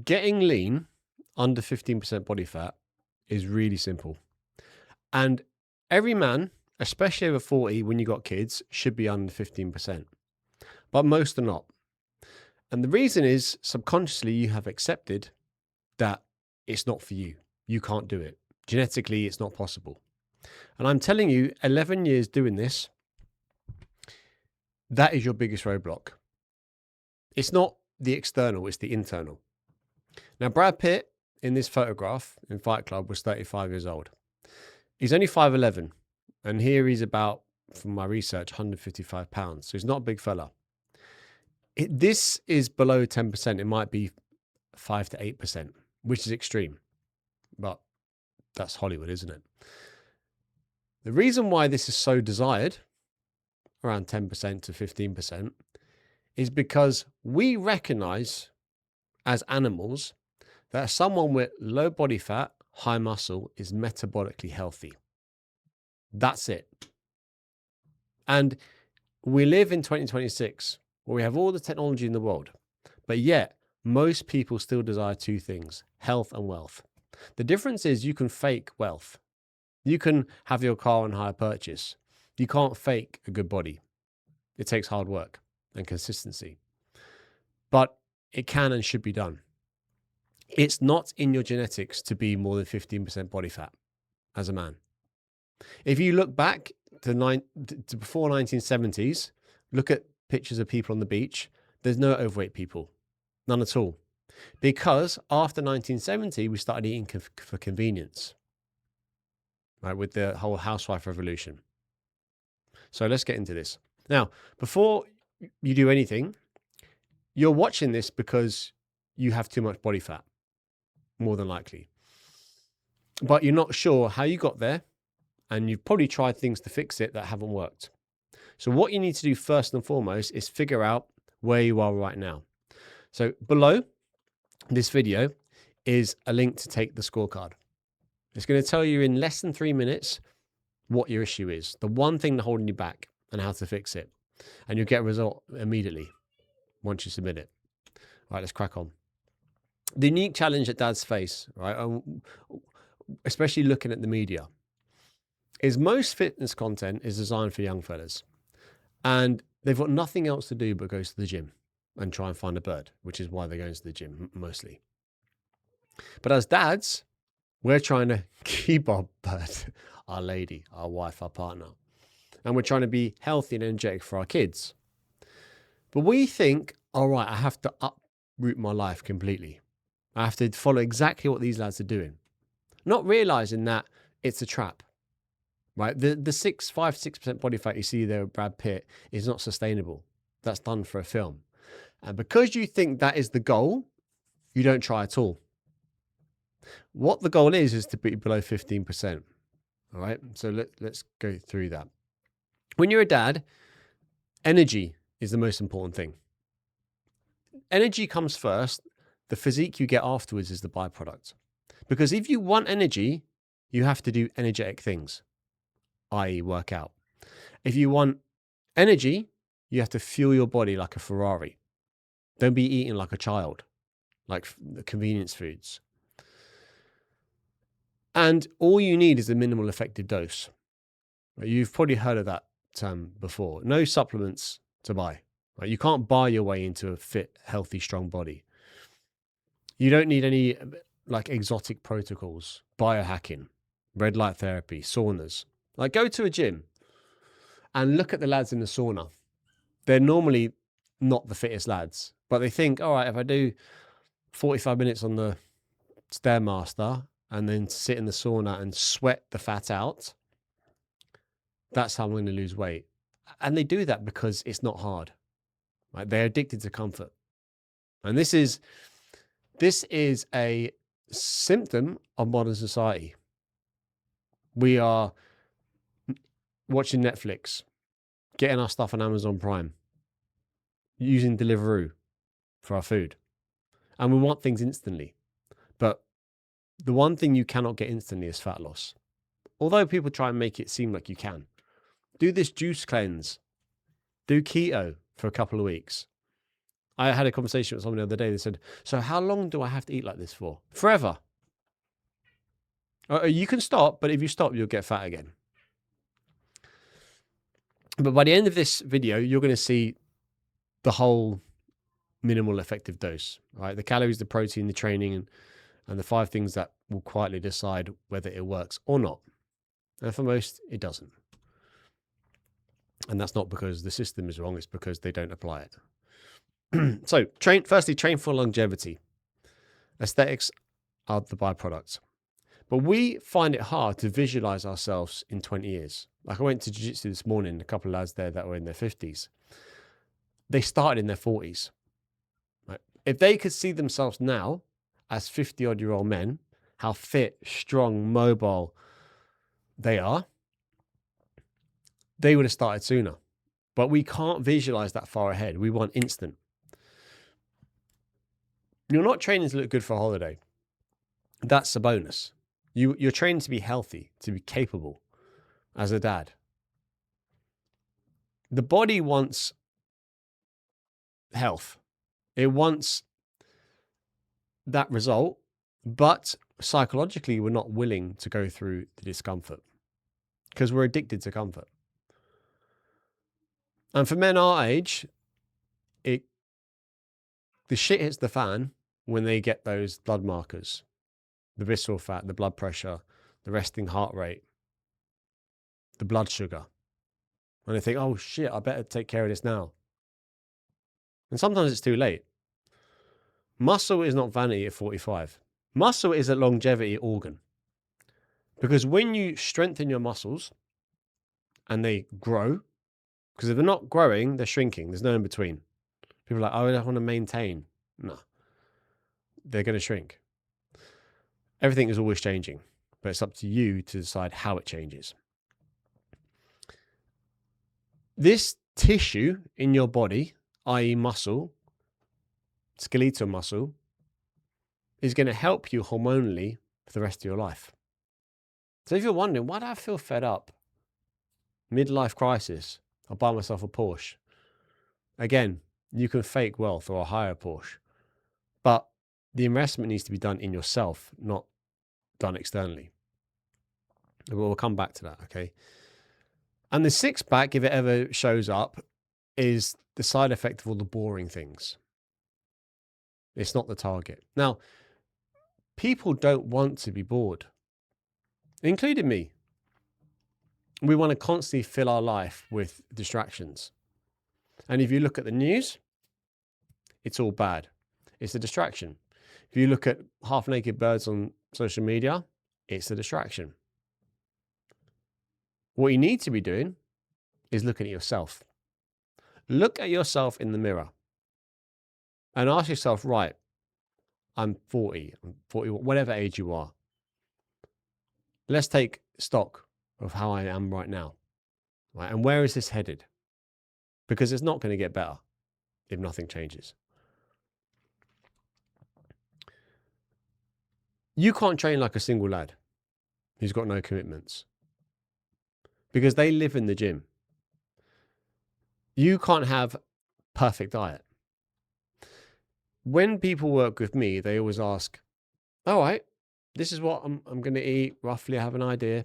Getting lean under 15% body fat is really simple. And every man, especially over 40 when you got kids, should be under 15%. But most are not. And the reason is subconsciously you have accepted that it's not for you. You can't do it. Genetically, it's not possible. And I'm telling you, 11 years doing this, that is your biggest roadblock. It's not the external, it's the internal. Now, Brad Pitt in this photograph in Fight Club was 35 years old. He's only 5'11", and here he's about, from my research, 155 pounds. So he's not a big fella. This is below 10%. It might be 5 to 8%, which is extreme. But that's Hollywood, isn't it? The reason why this is so desired, around 10% to 15%, is because we recognize as animals that someone with low body fat, high muscle is metabolically healthy. That's it. And we live in 2026 where we have all the technology in the world, but yet most people still desire two things: health and wealth. The difference is you can fake wealth. You can have your car on hire purchase. You can't fake a good body. It takes hard work and consistency, but it can and should be done. It's not in your genetics to be more than 15% body fat as a man. If you look back to before 1970s, look at pictures of people on the beach, there's no overweight people, none at all. Because after 1970, we started eating for convenience, right, with the whole housewife revolution. So let's get into this. Now, before you do anything, you're watching this because you have too much body fat, more than likely. But you're not sure how you got there, and you've probably tried things to fix it that haven't worked. So what you need to do first and foremost is figure out where you are right now. So below this video is a link to take the scorecard. It's going to tell you in less than 3 minutes what your issue is, the one thing that's holding you back, and how to fix it. And you'll get a result immediately once you submit it. All right, let's crack on. The unique challenge that dads face, right, especially looking at the media, is most fitness content is designed for young fellas. And they've got nothing else to do but go to the gym and try and find a bird, which is why they're going to the gym mostly. But as dads, we're trying to keep our bird, our lady, our wife, our partner. And we're trying to be healthy and energetic for our kids. But we think, all right, I have to uproot my life completely. I have to follow exactly what these lads are doing. Not realizing that it's a trap, right? The 5-6% body fat you see there with Brad Pitt is not sustainable. That's done for a film. And because you think that is the goal, you don't try at all. What the goal is to be below 15%. All right, so let's go through that. When you're a dad, energy is the most important thing. Energy comes first. The physique you get afterwards is the byproduct. Because if you want energy, you have to do energetic things, i.e. work out. If you want energy, you have to fuel your body like a Ferrari. Don't be eating like a child, like the convenience foods. And all you need is a minimal effective dose. You've probably heard of that term before. No supplements to buy. You can't buy your way into a fit, healthy, strong body. You don't need any like exotic protocols, biohacking, red light therapy, saunas. Like go to a gym and look at the lads in the sauna. They're normally not the fittest lads, but they think, all right, if I do 45 minutes on the Stairmaster and then sit in the sauna and sweat the fat out, that's how I'm going to lose weight. And they do that because it's not hard. Right? They're addicted to comfort. And this is a symptom of modern society. We are watching Netflix, getting our stuff on Amazon Prime, using Deliveroo for our food. And we want things instantly. But the one thing you cannot get instantly is fat loss. Although people try and make it seem like you can. Do this juice cleanse. Do keto for a couple of weeks. I had a conversation with someone the other day. They said, so how long do I have to eat like this for? Forever. You can stop, but if you stop, you'll get fat again. But by the end of this video, you're going to see the whole minimal effective dose, right? The calories, the protein, the training, and the 5 things that will quietly decide whether it works or not. And for most, it doesn't. And that's not because the system is wrong, it's because they don't apply it. So firstly, train for longevity. Aesthetics are the byproducts. But we find it hard to visualize ourselves in 20 years. Like I went to jiu-jitsu this morning, a couple of lads there that were in their 50s. They started in their 40s. Right? If they could see themselves now as 50-odd-year-old men, how fit, strong, mobile they are, they would have started sooner. But we can't visualize that far ahead. We want instant. You're not training to look good for a holiday. That's a bonus. You're training to be healthy, to be capable as a dad. The body wants health. It wants that result, but psychologically, we're not willing to go through the discomfort because we're addicted to comfort. And for men our age, the shit hits the fan when they get those blood markers, the visceral fat, the blood pressure, the resting heart rate, the blood sugar. And they think, oh shit, I better take care of this now. And sometimes it's too late. Muscle is not vanity at 45. Muscle is a longevity organ. Because when you strengthen your muscles and they grow, because if they're not growing, they're shrinking. There's no in between. People are like, oh, I want to maintain. No. They're going to shrink. Everything is always changing, but it's up to you to decide how it changes. This tissue in your body, i.e. muscle, skeletal muscle, is going to help you hormonally for the rest of your life. So if you're wondering, why do I feel fed up? Midlife crisis, I'll buy myself a Porsche. Again, you can fake wealth or hire a Porsche, but the investment needs to be done in yourself, not done externally. We'll come back to that, okay? And the 6-pack, if it ever shows up, is the side effect of all the boring things. It's not the target. Now, people don't want to be bored, including me. We want to constantly fill our life with distractions. And if you look at the news, it's all bad. It's a distraction. If you look at half-naked birds on social media, it's a distraction. What you need to be doing is looking at yourself. Look at yourself in the mirror and ask yourself, right, I'm 40, whatever age you are. Let's take stock of how I am right now. Right? And where is this headed? Because it's not going to get better if nothing changes. You can't train like a single lad who's got no commitments because they live in the gym. You can't have perfect diet. When people work with me, they always ask, all right, this is what I'm going to eat. Roughly, I have an idea.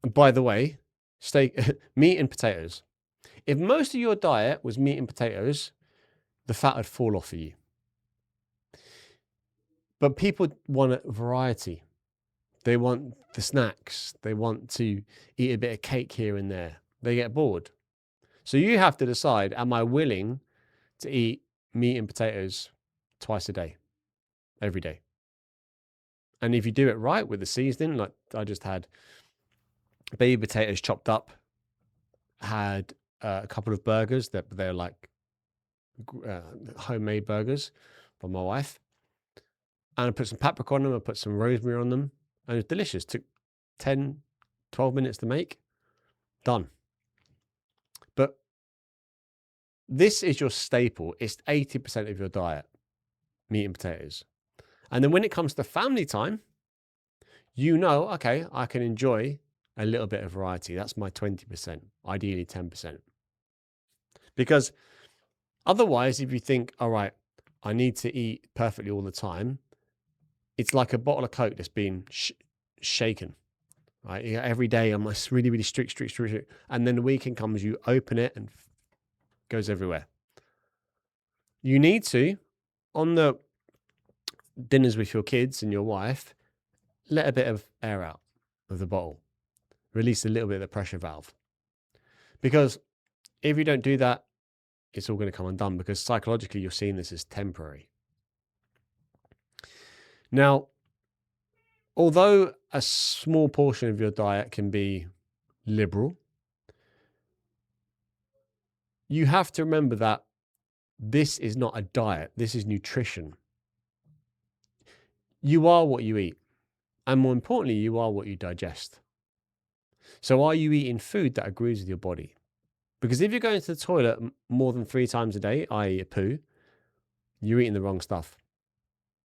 And by the way, steak, meat and potatoes. If most of your diet was meat and potatoes, the fat would fall off of you. But people want a variety. They want the snacks. They want to eat a bit of cake here and there. They get bored. So you have to decide, am I willing to eat meat and potatoes twice a day, every day? And if you do it right with the seasoning, like I just had baby potatoes chopped up, had a couple of burgers that they're like homemade burgers from my wife. And I put some paprika on them, I put some rosemary on them, and it was delicious. Took 10, 12 minutes to make. Done. But this is your staple. It's 80% of your diet, meat and potatoes. And then when it comes to family time, you know, okay, I can enjoy a little bit of variety. That's my 20%, ideally 10%. Because Otherwise, if you think, all right, I need to eat perfectly all the time, it's like a bottle of Coke that's been shaken. Right? Every day I'm really, really strict. And then the weekend comes, you open it and goes everywhere. You need to, on the dinners with your kids and your wife, let a bit of air out of the bottle. Release a little bit of the pressure valve. Because if you don't do that, it's all going to come undone, because psychologically you're seeing this as temporary. Now, although a small portion of your diet can be liberal, you have to remember that this is not a diet. This is nutrition. You are what you eat. And more importantly, you are what you digest. So are you eating food that agrees with your body? Because if you're going to the toilet more than 3 times a day, i.e. a poo, you're eating the wrong stuff.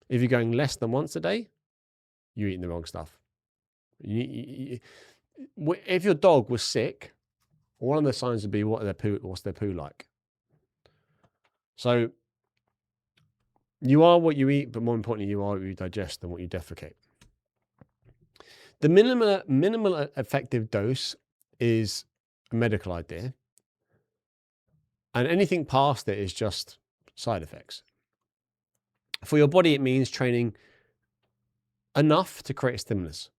If you're going less than once a day, you're eating the wrong stuff. If your dog was sick, one of the signs would be what's their poo like. So you are what you eat, but more importantly, you are what you digest and what you defecate. The minimal effective dose is a medical idea, and anything past it is just side effects. For your body, it means training enough to create a stimulus,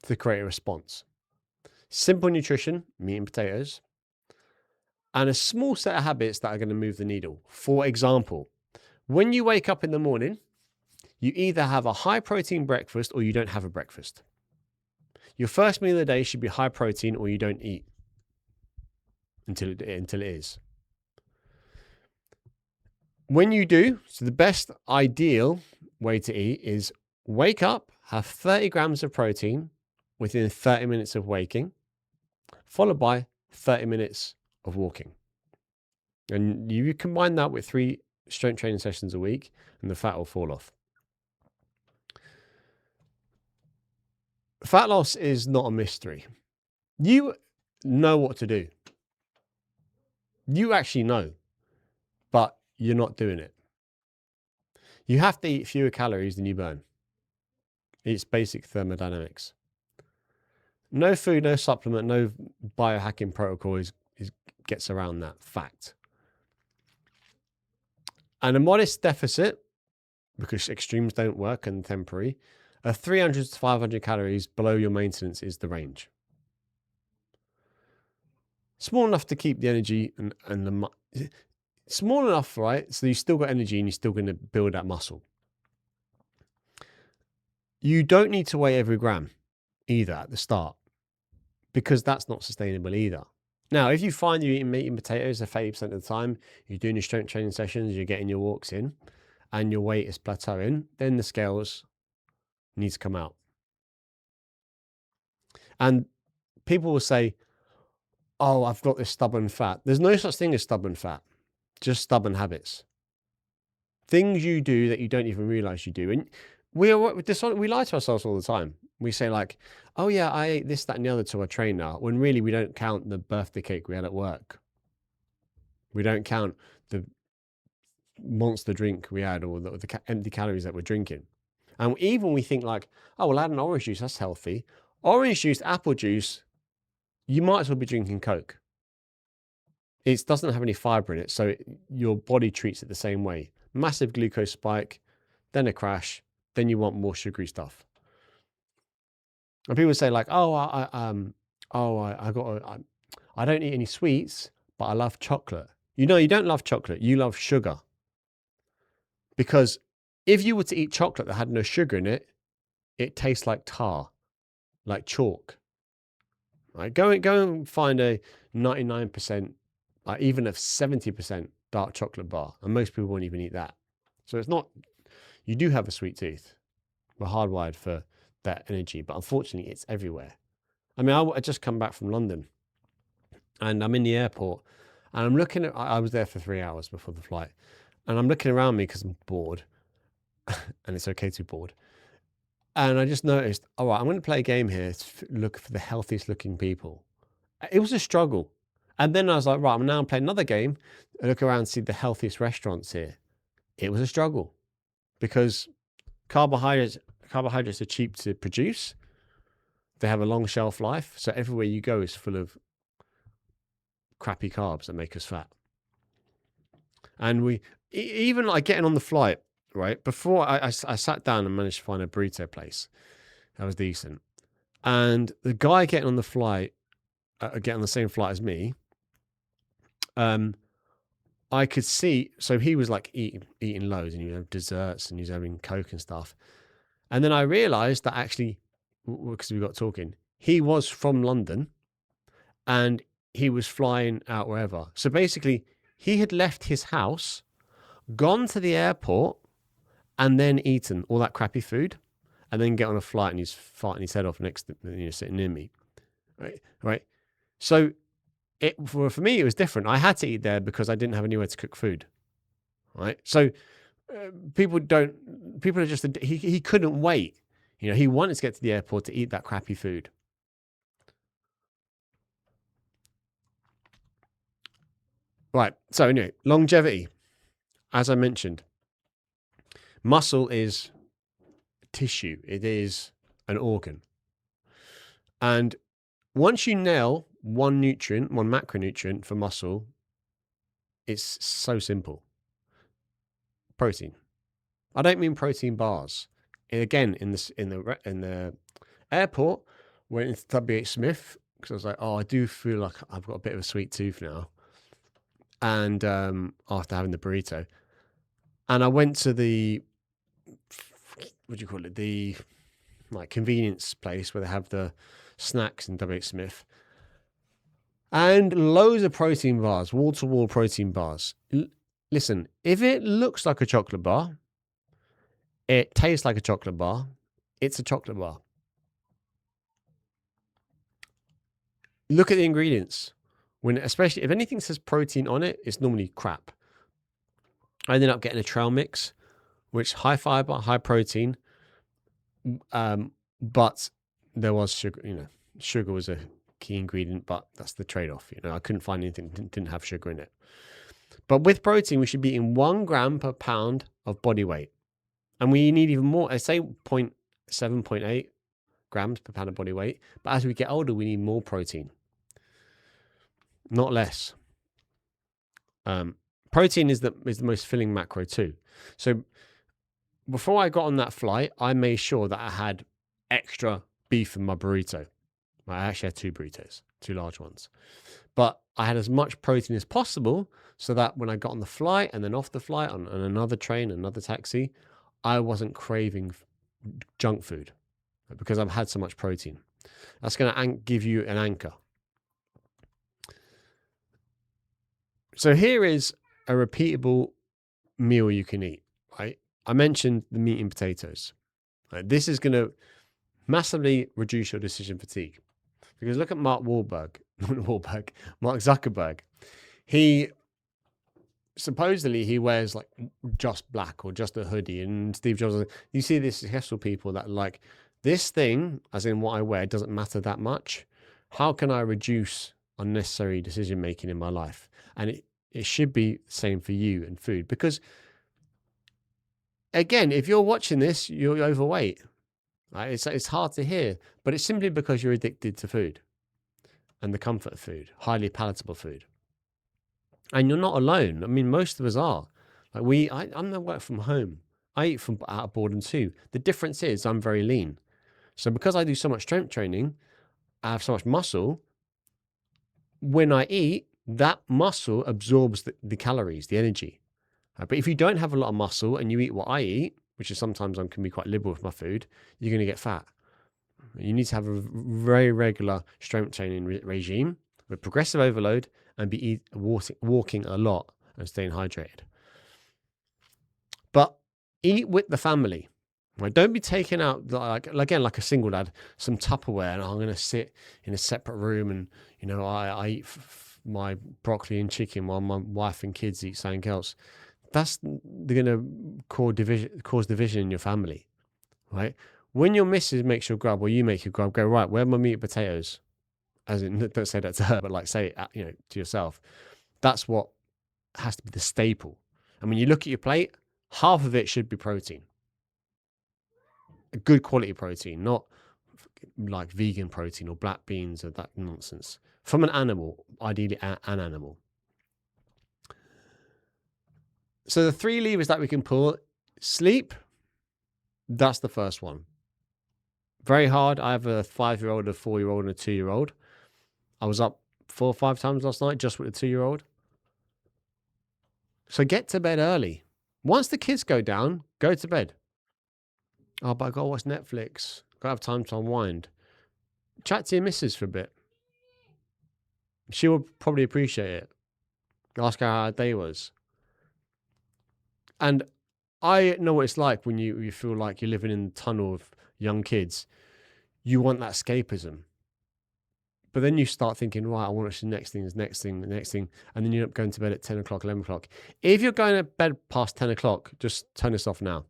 to create a response. Simple nutrition, meat and potatoes, and a small set of habits that are going to move the needle. For example, when you wake up in the morning, you either have a high protein breakfast or you don't have a breakfast. Your first meal of the day should be high protein, or you don't eat until it is. When you do, so the best ideal way to eat is wake up, have 30 grams of protein within 30 minutes of waking, followed by 30 minutes of walking. And you combine that with 3 strength training sessions a week, and the fat will fall off. Fat loss is not a mystery. You know what to do. You actually know, but you're not doing it. You have to eat fewer calories than you burn. It's basic thermodynamics. No food, no supplement, no biohacking protocol gets around that fact. And a modest deficit, because extremes don't work and temporary, of 300 to 500 calories below your maintenance is the range. Small enough to keep the energy and small enough, right? So you still got energy and you're still going to build that muscle. You don't need to weigh every gram either at the start, because that's not sustainable either. Now, if you find you're eating meat and potatoes 80% of the time, you're doing your strength training sessions, you're getting your walks in, and your weight is plateauing, then the scales need to come out. And people will say, oh, I've got this stubborn fat. There's no such thing as stubborn fat, just stubborn habits. Things you do that you don't even realize you do. And we lie to ourselves all the time. We say like, oh yeah, I ate this, that, and the other to our trainer, when really we don't count the birthday cake we had at work. We don't count the monster drink we had, or the empty calories that we're drinking. And even we think like, oh, well, I had an orange juice, that's healthy. Orange juice, apple juice, you might as well be drinking Coke. It doesn't have any fiber in it, so your body treats it the same way. Massive glucose spike, then a crash, then you want more sugary stuff. And people say like, oh, I don't eat any sweets, but I love chocolate. You know, you don't love chocolate, you love sugar. Because if you were to eat chocolate that had no sugar in it, it tastes like tar, like chalk. Right? Go and find a 99%, even a 70% dark chocolate bar, and most people won't even eat that. So it's not, you do have a sweet tooth. We're hardwired for that energy, but unfortunately it's everywhere. I mean, I just come back from London, and I'm in the airport, and I'm looking at, I was there for 3 hours before the flight, and I'm looking around me because I'm bored, and it's okay to be bored. And I just noticed, all right, I'm going to play a game here to look for the healthiest looking people. It was a struggle. And then I was like, right, I'm now playing another game. I look around and see the healthiest restaurants here. It was a struggle because carbohydrates are cheap to produce. They have a long shelf life. So everywhere you go is full of crappy carbs that make us fat. And we, even like getting on the flight, right? Before I sat down and managed to find a burrito place that was decent. And the guy getting on the flight, getting on the same flight as me, I could see, so he was like eating loads and you have desserts and he was having Coke and stuff. And then I realized that actually, because we got talking, he was from London and he was flying out wherever. So basically, he had left his house, gone to the airport, and then eaten all that crappy food, and then get on a flight and he's farting his head off next to, sitting near me. Right. So for me, it was different. I had to eat there because I didn't have anywhere to cook food. Right. So people are just, he couldn't wait. He wanted to get to the airport to eat that crappy food. Right. So anyway, longevity. As I mentioned, muscle is tissue. It is an organ. And once you nail one macronutrient for muscle, it's so simple. Protein. I don't mean protein bars. Again, in the airport, went into WH Smith because I was like, oh, I do feel like I've got a bit of a sweet tooth now. And after having the burrito, and I went to the, what do you call it? The convenience place where they have the snacks in WH Smith, and loads of protein bars, wall-to-wall protein bars. Listen, if it looks like a chocolate bar, it tastes like a chocolate bar, it's a chocolate bar. Look at the ingredients. Especially if anything says protein on it, it's normally crap. I ended up getting a trail mix, which high fiber, high protein, but there was sugar. Sugar was a key ingredient, but that's the trade-off. I couldn't find anything that didn't have sugar in it. But with protein, we should be eating 1 gram per pound of body weight, and we need even more. I say 0.7, 0.8 grams per pound of body weight. But as we get older, we need more protein, not less. Protein is the most filling macro too. So before I got on that flight, I made sure that I had extra beef in my burrito. I actually had 2 burritos, 2 large ones. But I had as much protein as possible so that when I got on the flight and then off the flight on another train, another taxi, I wasn't craving junk food because I've had so much protein. That's going to give you an anchor. So here is a repeatable meal you can eat, right? I mentioned the meat and potatoes. Right? This is going to massively reduce your decision fatigue. Because look at Mark Zuckerberg. He supposedly he wears like just black or just a hoodie, and Steve Jobs. You see these successful people that like this thing, as in what I wear, doesn't matter that much. How can I reduce unnecessary decision making in my life? And it should be the same for you and food. Because again, if you're watching this, you're overweight. Right? It's hard to hear, but it's simply because you're addicted to food and the comfort of food, highly palatable food. And you're not alone. I mean, most of us are. Like I'm gonna work from home. I eat from out of boredom too. The difference is I'm very lean. So because I do so much strength training, I have so much muscle. When I eat, that muscle absorbs the calories, the energy. But if you don't have a lot of muscle and you eat what I eat, which is sometimes I can be quite liberal with my food, you're going to get fat. You need to have a very regular strength training regime with progressive overload and be walking a lot and staying hydrated. But eat with the family. Right? Don't be taking out, like a single dad, some Tupperware and I'm going to sit in a separate room and, I eat my broccoli and chicken while my wife and kids eat something else. That's going to cause division in your family, right? When your missus makes your grub or you make your grub, go, right, where are my meat and potatoes? as in, don't say that to her, but like say it, to yourself. That's what has to be the staple. And when you look at your plate, half of it should be protein, a good quality protein, not like vegan protein or black beans or that nonsense from an animal, ideally an animal. So the 3 levers that we can pull: sleep, that's the first one. Very hard. I have a 5-year-old, a 4-year-old, and a 2-year-old. I was up 4 or 5 times last night just with the 2-year-old. So get to bed early. Once the kids go down, go to bed. Oh, but I got to watch Netflix. Got to have time to unwind. Chat to your missus for a bit. She will probably appreciate it. Ask her how her day was. And I know what it's like when you feel like you're living in a tunnel of young kids. You want that escapism. But then you start thinking, right, I want to watch the next thing, the next thing, the next thing. And then you end up going to bed at 10 o'clock, 11 o'clock. If you're going to bed past 10 o'clock, just turn this off now.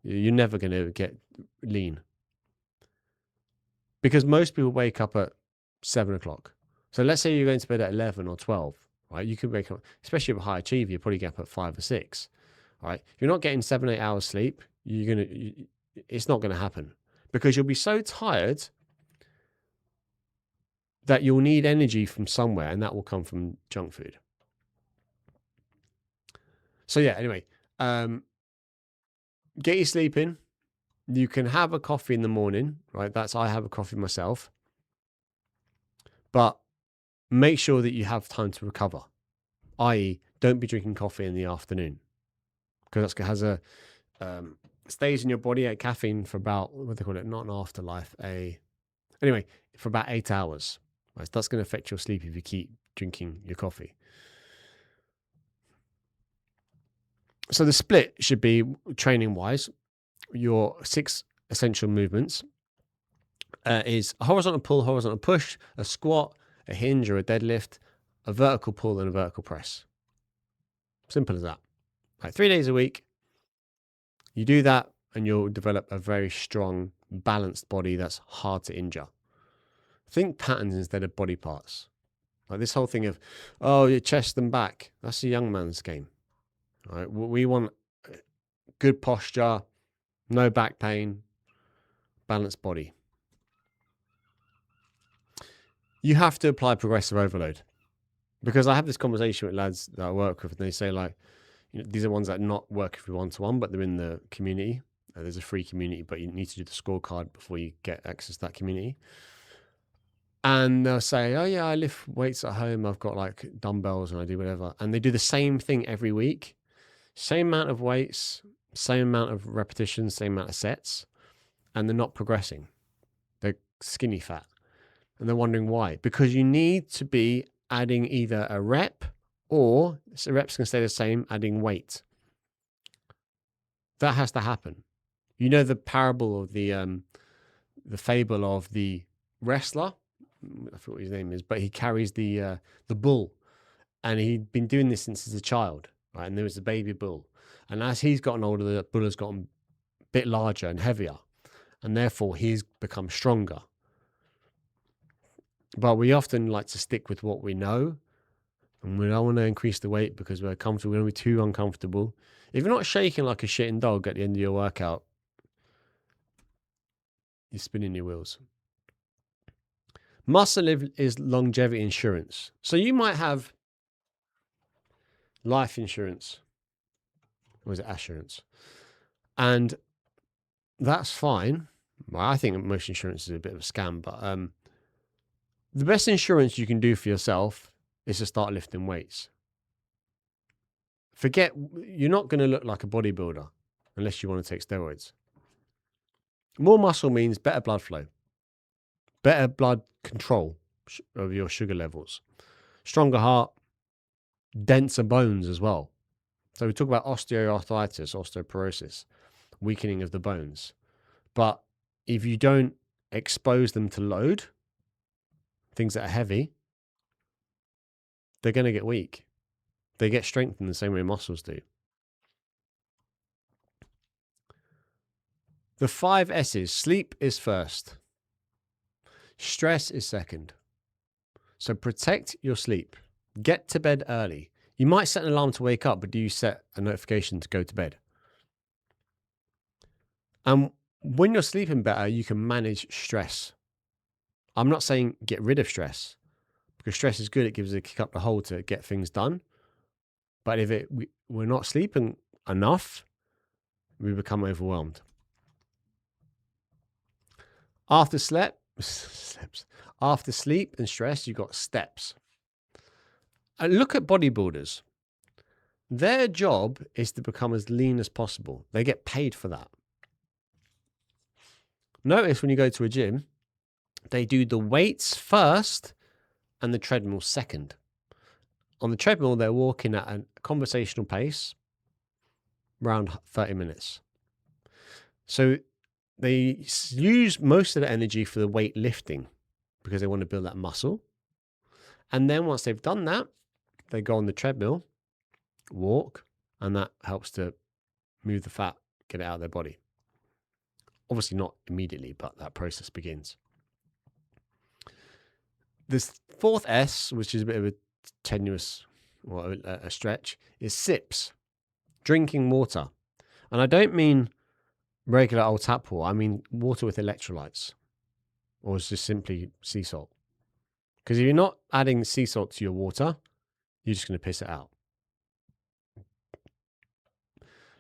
You're never going to get lean. Because most people wake up at 7 o'clock. So let's say you're going to bed at 11 or 12, right? You could wake up, especially if a high achiever, you probably get up at 5 or 6, right? If you're not getting 7, 8 hours sleep, it's not going to happen because you'll be so tired that you'll need energy from somewhere, and that will come from junk food. So yeah, anyway, get your sleep in. You can have a coffee in the morning, right? I have a coffee myself, but make sure that you have time to recover, i.e. don't be drinking coffee in the afternoon because that has stays in your body at caffeine for about, what they call it, not an afterlife, anyway, for about 8 hours. Right? That's going to affect your sleep if you keep drinking your coffee. So the split should be, training-wise, your 6 essential movements is a horizontal pull, horizontal push, a squat, a hinge or a deadlift, a vertical pull, and a vertical press. Simple as that. Like 3 days a week, you do that and you'll develop a very strong, balanced body that's hard to injure. Think patterns instead of body parts. Like this whole thing of, oh, your chest and back, that's a young man's game. Right? We want good posture, no back pain, balanced body. You have to apply progressive overload. Because I have this conversation with lads that I work with, and they say, like, these are ones that not work with you one-to-one, but they're in the community. There's a free community, but you need to do the scorecard before you get access to that community. And they'll say, oh yeah, I lift weights at home. I've got like dumbbells and I do whatever. And they do the same thing every week. Same amount of weights, same amount of repetitions, same amount of sets. And they're not progressing. They're skinny fat. And they're wondering why. Because you need to be adding either a rep or so reps can stay the same, adding weight. That has to happen. You know the parable of the fable of the wrestler. I forget what his name is, but he carries the bull, and he'd been doing this since he's a child, right? And there was a baby bull, and as he's gotten older, the bull has gotten a bit larger and heavier, and therefore he's become stronger. But we often like to stick with what we know, and we don't want to increase the weight because we're comfortable. We don't be too uncomfortable. If you're not shaking like a shitting dog at the end of your workout, you're spinning your wheels. Muscle is longevity insurance. So you might have life insurance, or is it assurance? And that's fine. Well, I think most insurance is a bit of a scam, but the best insurance you can do for yourself is to start lifting weights. You're not going to look like a bodybuilder unless you want to take steroids. More muscle means better blood flow, better blood control of your sugar levels, stronger heart, denser bones as well. So we talk about osteoarthritis, osteoporosis, weakening of the bones. But if you don't expose them to load, things that are heavy, they're going to get weak. They get strengthened the same way muscles do. The 5 S's. Sleep is first. Stress is second. So protect your sleep. Get to bed early. You might set an alarm to wake up, but do you set a notification to go to bed? And when you're sleeping better, you can manage stress. I'm not saying get rid of stress, because stress is good. It gives us a kick up the hole to get things done. But if we're not sleeping enough, we become overwhelmed. After sleep and stress, you've got steps. And look at bodybuilders. Their job is to become as lean as possible. They get paid for that. Notice when you go to a gym, they do the weights first and the treadmill second. On the treadmill, they're walking at a conversational pace, around 30 minutes. So they use most of the energy for the weight lifting because they want to build that muscle. And then once they've done that, they go on the treadmill, walk, and that helps to move the fat, get it out of their body. Obviously not immediately, but that process begins. This fourth S, which is a bit of a tenuous or a stretch, is sips, drinking water. And I don't mean regular old tap water. I mean water with electrolytes, or it's just simply sea salt. Because if you're not adding sea salt to your water, you're just going to piss it out.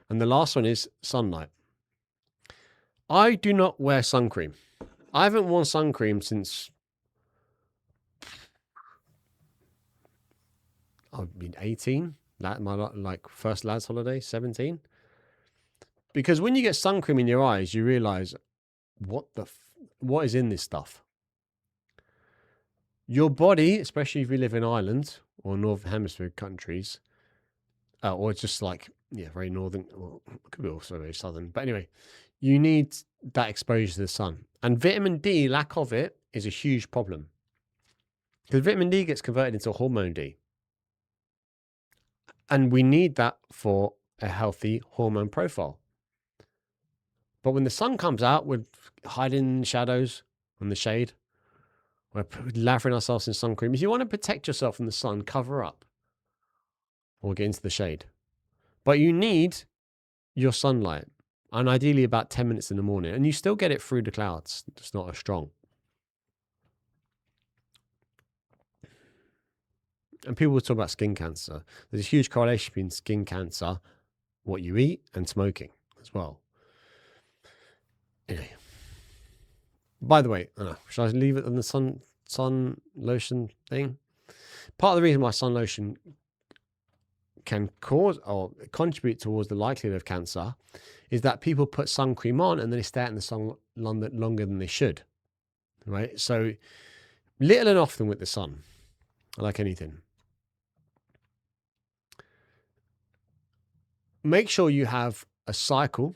And the last one is sunlight. I do not wear sun cream. I haven't worn sun cream since I've been 18. My first lads holiday, 17. Because when you get sun cream in your eyes, you realize what is in this stuff. Your body, especially if you live in Ireland or Northern Hemisphere countries, or just very northern, or could be also very southern. But anyway, you need that exposure to the sun. And vitamin D, lack of it, is a huge problem. Because vitamin D gets converted into hormone D. And we need that for a healthy hormone profile. But when the sun comes out, we're hiding in the shadows, in the shade. We're lathering ourselves in sun cream. If you want to protect yourself from the sun, cover up or get into the shade. But you need your sunlight, and ideally about 10 minutes in the morning. And you still get it through the clouds. It's not as strong. And people will talk about skin cancer. There's a huge correlation between skin cancer, what you eat, and smoking as well. Anyway. By the way, should I leave it on the sun lotion thing? Part of the reason why sun lotion can cause or contribute towards the likelihood of cancer is that people put sun cream on and then they stay out in the sun longer than they should, right? So little and often with the sun, like anything. Make sure you have a cycle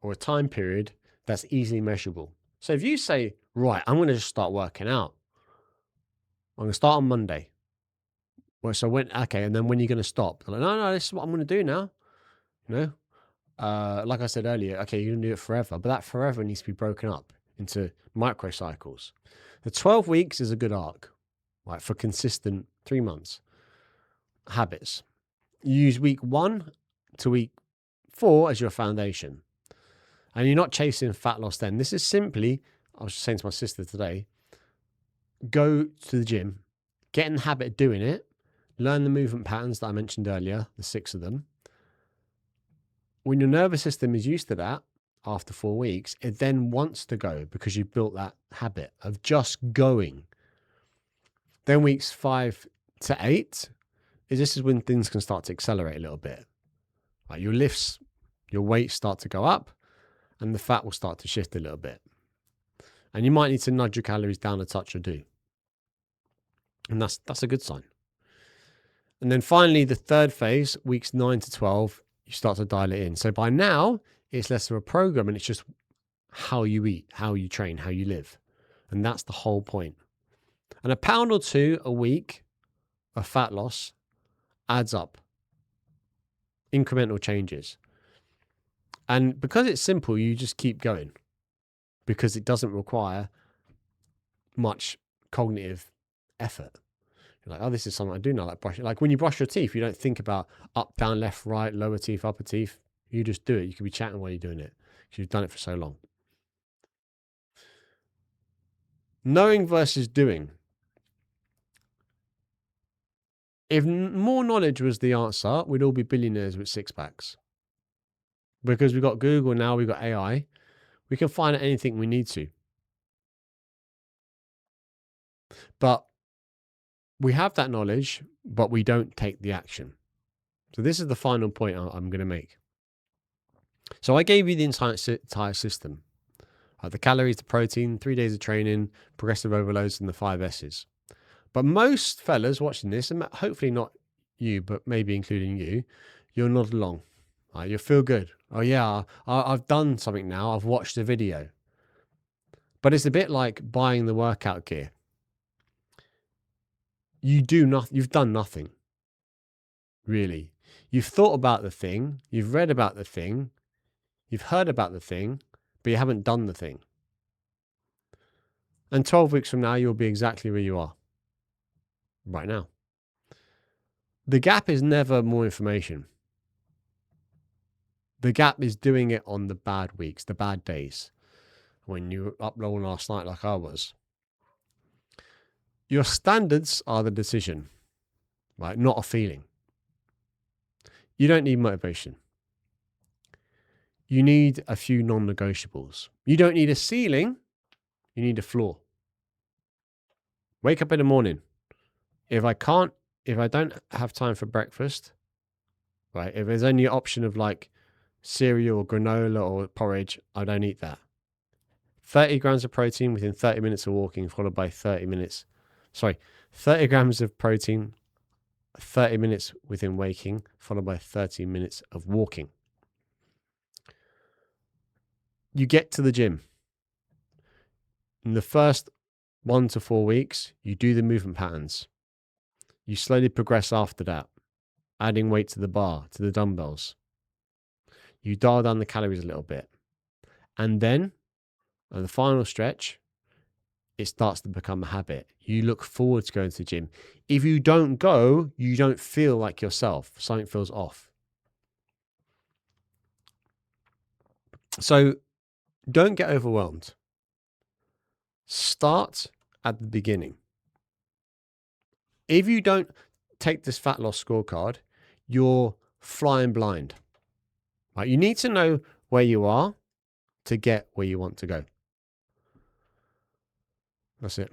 or a time period that's easily measurable. So if you say, right, I'm going to just start working out. I'm going to start on Monday. Well, so and then when are you going to stop? They're like, no, this is what I'm going to do now. Like I said earlier, okay, you're going to do it forever, but that forever needs to be broken up into micro cycles. The 12 weeks is a good arc, right, for consistent 3 months habits. You use week 1 to week 4 as your foundation. And you're not chasing fat loss then. This is simply, I was just saying to my sister today, go to the gym, get in the habit of doing it, learn the movement patterns that I mentioned earlier, the 6 of them. When your nervous system is used to that after 4 weeks, it then wants to go because you've built that habit of just going. Then weeks 5 to 8 is when things can start to accelerate a little bit. Like your lifts, your weights start to go up, and the fat will start to shift a little bit. And you might need to nudge your calories down a touch or do. And that's a good sign. And then finally, the third phase, weeks 9 to 12, you start to dial it in. So by now, it's less of a program and it's just how you eat, how you train, how you live. And that's the whole point. And a pound or 2 a week of fat loss adds up. Incremental changes. And because it's simple, you just keep going because it doesn't require much cognitive effort. You're like, oh, this is something I do know, like brushing. Like when you brush your teeth, you don't think about up, down, left, right, lower teeth, upper teeth. You just do it. You could be chatting while you're doing it because you've done it for so long. Knowing versus doing. If more knowledge was the answer, we'd all be billionaires with six packs. Because we've got Google now, we've got AI. We can find anything we need to. But we have that knowledge, but we don't take the action. So this is the final point I'm going to make. So I gave you the entire system. The calories, the protein, 3 days of training, progressive overloads, and the 5 S's. But most fellas watching this, and hopefully not you, but maybe including you, you'll nod along. You'll feel good. Oh yeah, I've done something now. I've watched a video. But it's a bit like buying the workout gear. You've done nothing, really. You've thought about the thing, you've read about the thing, you've heard about the thing, but you haven't done the thing. And 12 weeks from now, you'll be exactly where you are right now. The gap is never more information. The gap is doing it on the bad weeks, the bad days, when you were up low last night like I was. Your standards are the decision, right? Not a feeling. You don't need motivation. You need a few non-negotiables. You don't need a ceiling. You need a floor. Wake up in the morning. If I don't have time for breakfast, right? If there's only an option of like cereal or granola or porridge, I don't eat that. 30 grams of protein within 30 minutes of walking, followed by 30 grams of protein, 30 minutes within waking, followed by 30 minutes of walking. You get to the gym. In the first 1 to 4 weeks, you do the movement patterns. You slowly progress after that, adding weight to the bar, to the dumbbells. You dial down the calories a little bit. And then, at the final stretch, it starts to become a habit. You look forward to going to the gym. If you don't go, you don't feel like yourself. Something feels off. So don't get overwhelmed. Start at the beginning. If you don't take this fat loss scorecard, you're flying blind. Right? You need to know where you are to get where you want to go. That's it.